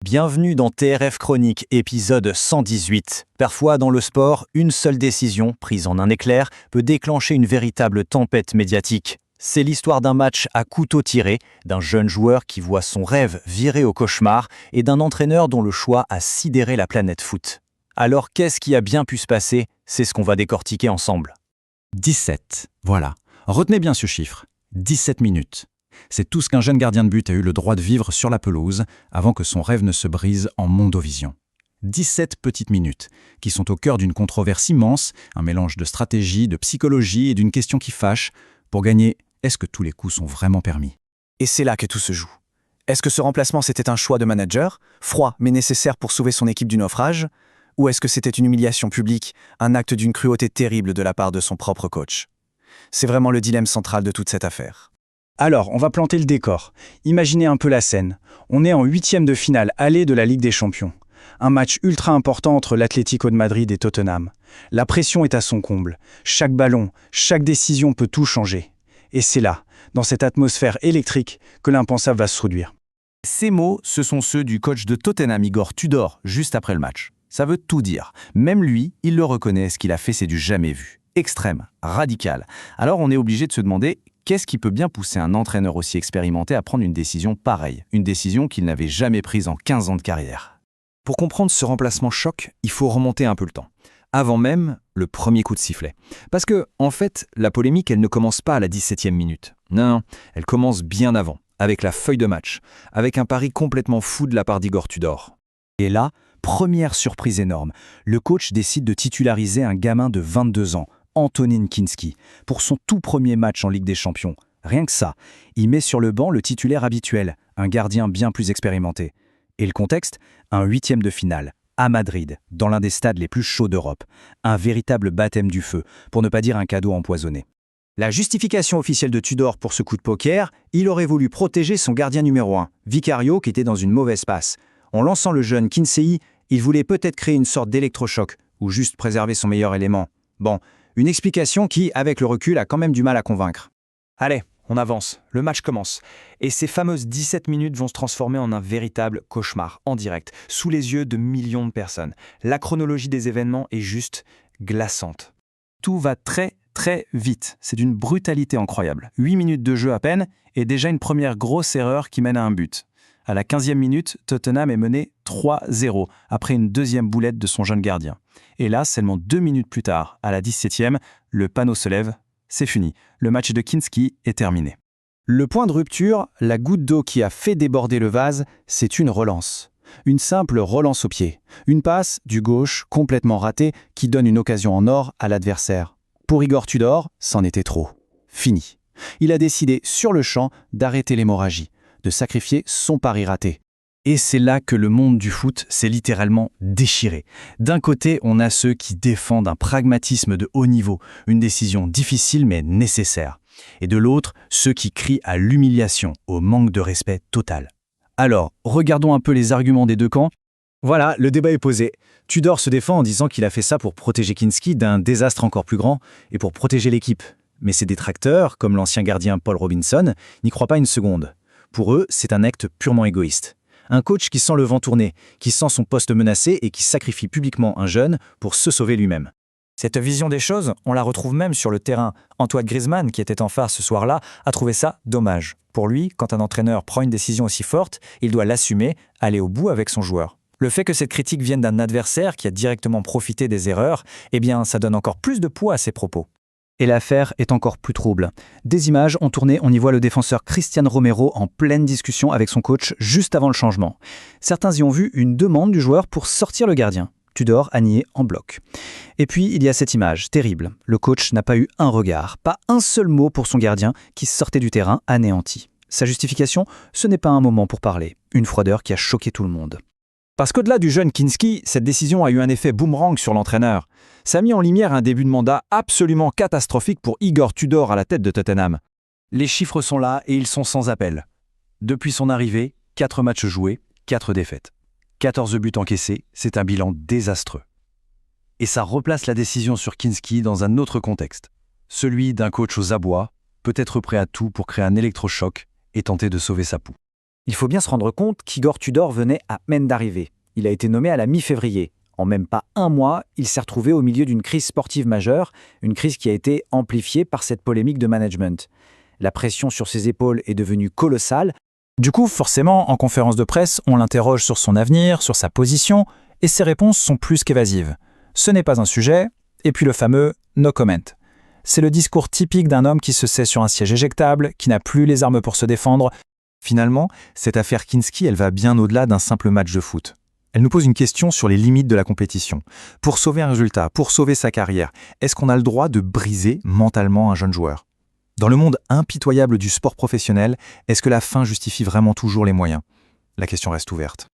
Bienvenue dans TRF Chronique, épisode 118. Parfois, dans le sport, une seule décision, prise en un éclair, peut déclencher une véritable tempête médiatique. C'est l'histoire d'un match à couteau tiré, d'un jeune joueur qui voit son rêve virer au cauchemar et d'un entraîneur dont le choix a sidéré la planète foot. Alors, qu'est-ce qui a bien pu se passer? C'est ce qu'on va décortiquer ensemble. 17, voilà. Retenez bien ce chiffre. 17 minutes. C'est tout ce qu'un jeune gardien de but a eu le droit de vivre sur la pelouse avant que son rêve ne se brise en mondovision. 17 petites minutes, qui sont au cœur d'une controverse immense, un mélange de stratégie, de psychologie et d'une question qui fâche. Pour gagner, est-ce que tous les coups sont vraiment permis? Et c'est là que tout se joue. Est-ce que ce remplacement c'était un choix de manager, froid mais nécessaire pour sauver son équipe du naufrage? Ou est-ce que c'était une humiliation publique, un acte d'une cruauté terrible de la part de son propre coach? C'est vraiment le dilemme central de toute cette affaire. Alors, on va planter le décor. Imaginez un peu la scène. On est en 8e de finale aller de la Ligue des Champions. Un match ultra important entre l'Atlético de Madrid et Tottenham. La pression est à son comble. Chaque ballon, chaque décision peut tout changer. Et c'est là, dans cette atmosphère électrique, que l'impensable va se produire. Ces mots, ce sont ceux du coach de Tottenham, Igor Tudor, juste après le match. Ça veut tout dire. Même lui, il le reconnaît, ce qu'il a fait, c'est du jamais vu. Extrême, radical. Alors on est obligé de se demander qu'est-ce qui peut bien pousser un entraîneur aussi expérimenté à prendre une décision pareille, une décision qu'il n'avait jamais prise en 15 ans de carrière. Pour comprendre ce remplacement choc, il faut remonter un peu le temps. Avant même le premier coup de sifflet. Parce que, en fait, la polémique, elle ne commence pas à la 17e minute. Non, elle commence bien avant, avec la feuille de match, avec un pari complètement fou de la part d'Igor Tudor. Et là, première surprise énorme, le coach décide de titulariser un gamin de 22 ans, Antonin Kinski, pour son tout premier match en Ligue des Champions. Rien que ça, il met sur le banc le titulaire habituel, un gardien bien plus expérimenté. Et le contexte? Un 8e de finale, à Madrid, dans l'un des stades les plus chauds d'Europe. Un véritable baptême du feu, pour ne pas dire un cadeau empoisonné. La justification officielle de Tudor pour ce coup de poker, il aurait voulu protéger son gardien numéro 1, Vicario, qui était dans une mauvaise passe. En lançant le jeune Kinsey, il voulait peut-être créer une sorte d'électrochoc, ou juste préserver son meilleur élément. Bon, une explication qui, avec le recul, a quand même du mal à convaincre. Allez, on avance, le match commence. Et ces fameuses 17 minutes vont se transformer en un véritable cauchemar, en direct, sous les yeux de millions de personnes. La chronologie des événements est juste glaçante. Tout va très vite, c'est d'une brutalité incroyable. 8 minutes de jeu à peine, et déjà une première grosse erreur qui mène à un but. À la 15e minute, Tottenham est mené 3-0, après une deuxième boulette de son jeune gardien. Et là, seulement 2 minutes plus tard, à la 17e, le panneau se lève, c'est fini. Le match de Kinski est terminé. Le point de rupture, la goutte d'eau qui a fait déborder le vase, c'est une relance. Une simple relance au pied. Une passe, du gauche, complètement ratée, qui donne une occasion en or à l'adversaire. Pour Igor Tudor, c'en était trop. Fini. Il a décidé, sur le champ, d'arrêter l'hémorragie, de sacrifier son pari raté. Et c'est là que le monde du foot s'est littéralement déchiré. D'un côté, on a ceux qui défendent un pragmatisme de haut niveau, une décision difficile mais nécessaire. Et de l'autre, ceux qui crient à l'humiliation, au manque de respect total. Alors, regardons un peu les arguments des deux camps. Voilà, le débat est posé. Tudor se défend en disant qu'il a fait ça pour protéger Kinski d'un désastre encore plus grand et pour protéger l'équipe. Mais ses détracteurs, comme l'ancien gardien Paul Robinson, n'y croient pas une seconde. Pour eux, c'est un acte purement égoïste. Un coach qui sent le vent tourner, qui sent son poste menacé et qui sacrifie publiquement un jeune pour se sauver lui-même. Cette vision des choses, on la retrouve même sur le terrain. Antoine Griezmann, qui était en phare ce soir-là, a trouvé ça dommage. Pour lui, quand un entraîneur prend une décision aussi forte, il doit l'assumer, aller au bout avec son joueur. Le fait que cette critique vienne d'un adversaire qui a directement profité des erreurs, eh bien, ça donne encore plus de poids à ses propos. Et l'affaire est encore plus trouble. Des images ont tourné, on y voit le défenseur Cristian Romero en pleine discussion avec son coach juste avant le changement. Certains y ont vu une demande du joueur pour sortir le gardien. Tudor a nié en bloc. Et puis, il y a cette image terrible. Le coach n'a pas eu un regard, pas un seul mot pour son gardien qui sortait du terrain anéanti. Sa justification, ce n'est pas un moment pour parler. Une froideur qui a choqué tout le monde. Parce qu'au-delà du jeune Kinski, cette décision a eu un effet boomerang sur l'entraîneur. Ça a mis en lumière un début de mandat absolument catastrophique pour Igor Tudor à la tête de Tottenham. Les chiffres sont là et ils sont sans appel. Depuis son arrivée, 4 matchs joués, 4 défaites. 14 buts encaissés, c'est un bilan désastreux. Et ça replace la décision sur Kinski dans un autre contexte. Celui d'un coach aux abois, peut-être prêt à tout pour créer un électrochoc et tenter de sauver sa peau. Il faut bien se rendre compte qu'Igor Tudor venait à peine d'arriver. Il a été nommé à la mi-février. En même pas un mois, il s'est retrouvé au milieu d'une crise sportive majeure, une crise qui a été amplifiée par cette polémique de management. La pression sur ses épaules est devenue colossale. Du coup, forcément, en conférence de presse, on l'interroge sur son avenir, sur sa position, et ses réponses sont plus qu'évasives. Ce n'est pas un sujet, et puis le fameux « no comment ». C'est le discours typique d'un homme qui se sait sur un siège éjectable, qui n'a plus les armes pour se défendre. Finalement, cette affaire Kinski, elle va bien au-delà d'un simple match de foot. Elle nous pose une question sur les limites de la compétition. Pour sauver un résultat, pour sauver sa carrière, est-ce qu'on a le droit de briser mentalement un jeune joueur ? Dans le monde impitoyable du sport professionnel, est-ce que la fin justifie vraiment toujours les moyens ? La question reste ouverte.